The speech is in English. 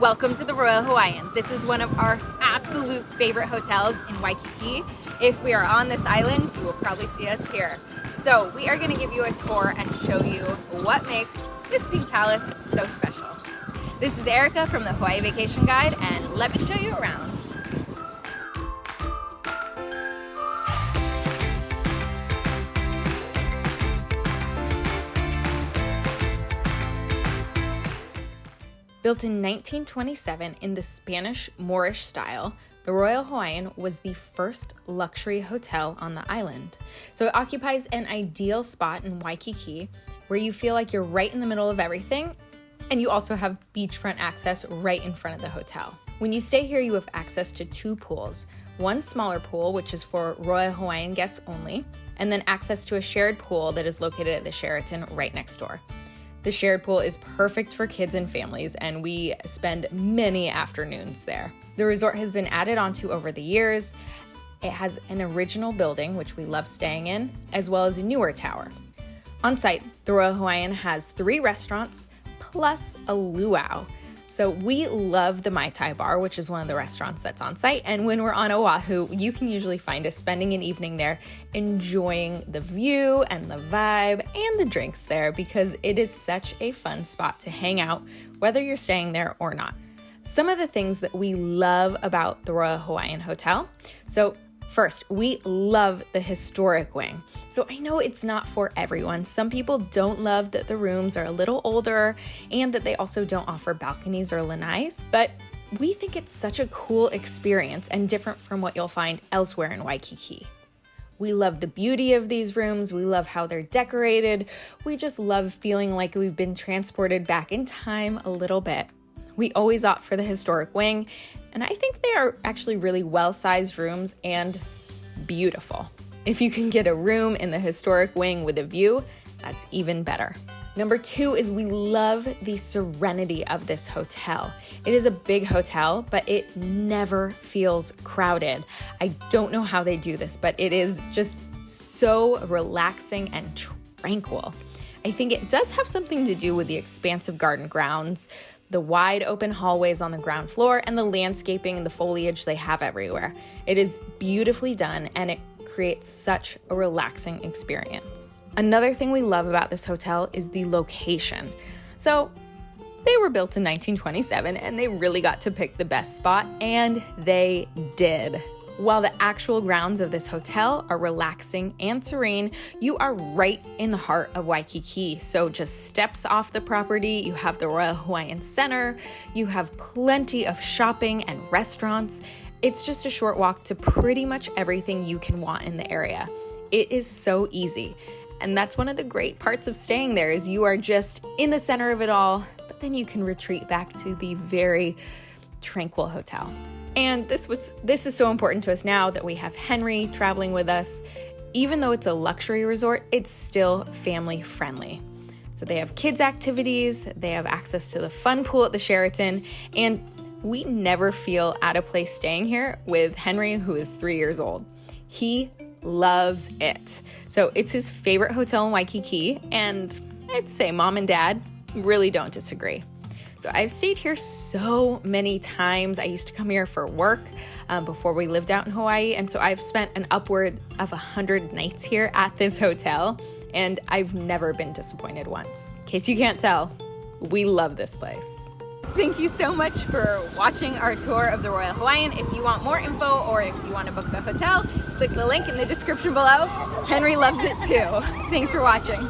Welcome to the Royal Hawaiian. This is one of our absolute favorite hotels in Waikiki. If we are on this island, you will probably see us here. So we are going to give you a tour and show you what makes this pink palace so special. This is Erica from the Hawaii Vacation Guide, and let me show you around. Built in 1927 in the Spanish Moorish style, the Royal Hawaiian was the first luxury hotel on the island. So it occupies an ideal spot in Waikiki where you feel like you're right in the middle of everything, and you also have beachfront access right in front of the hotel. When you stay here, you have access to two pools. One smaller pool, which is for Royal Hawaiian guests only, and then access to a shared pool that is located at the Sheraton right next door. The shared pool is perfect for kids and families, and we spend many afternoons there. The resort has been added onto over the years. It has an original building, which we love staying in, as well as a newer tower. On site, the Royal Hawaiian has 3 restaurants plus a luau. So we love the Mai Tai bar, which is one of the restaurants that's on site. And when we're on Oahu, you can usually find us spending an evening there, enjoying the view and the vibe and the drinks there, because it is such a fun spot to hang out, whether you're staying there or not. Some of the things that we love about the Royal Hawaiian Hotel. So first, we love the historic wing. So I know it's not for everyone. Some people don't love that the rooms are a little older and that they also don't offer balconies or lanais, but we think it's such a cool experience and different from what you'll find elsewhere in Waikiki. We love the beauty of these rooms. We love how they're decorated. We just love feeling like we've been transported back in time a little bit. We always opt for the historic wing, and I think they are actually really well-sized rooms and beautiful. If you can get a room in the historic wing with a view, that's even better. Number 2 is we love the serenity of this hotel. It is a big hotel, but it never feels crowded. I don't know how they do this, but it is just so relaxing and tranquil. I think it does have something to do with the expansive garden grounds, the wide open hallways on the ground floor, and the landscaping and the foliage they have everywhere. It is beautifully done, and it creates such a relaxing experience. Another thing we love about this hotel is the location. So they were built in 1927, and they really got to pick the best spot, and they did. While the actual grounds of this hotel are relaxing and serene, you are right in the heart of Waikiki. So just steps off the property, you have the Royal Hawaiian Center, you have plenty of shopping and restaurants. It's just a short walk to pretty much everything you can want in the area. It is so easy. And that's one of the great parts of staying there, is you are just in the center of it all, but then you can retreat back to the very tranquil hotel. And this is so important to us now that we have Henry traveling with us. Even though it's a luxury resort, it's still family friendly. So they have kids activities, they have access to the fun pool at the Sheraton, and we never feel out of place staying here with Henry, who is 3 years old. He loves it. So it's his favorite hotel in Waikiki, and I'd say mom and dad really don't disagree. So I've stayed here so many times. I used to come here for work before we lived out in Hawaii. And so I've spent an upward of 100 nights here at this hotel, and I've never been disappointed once. In case you can't tell, we love this place. Thank you so much for watching our tour of the Royal Hawaiian. If you want more info or if you want to book the hotel, click the link in the description below. Henry loves it too. Thanks for watching.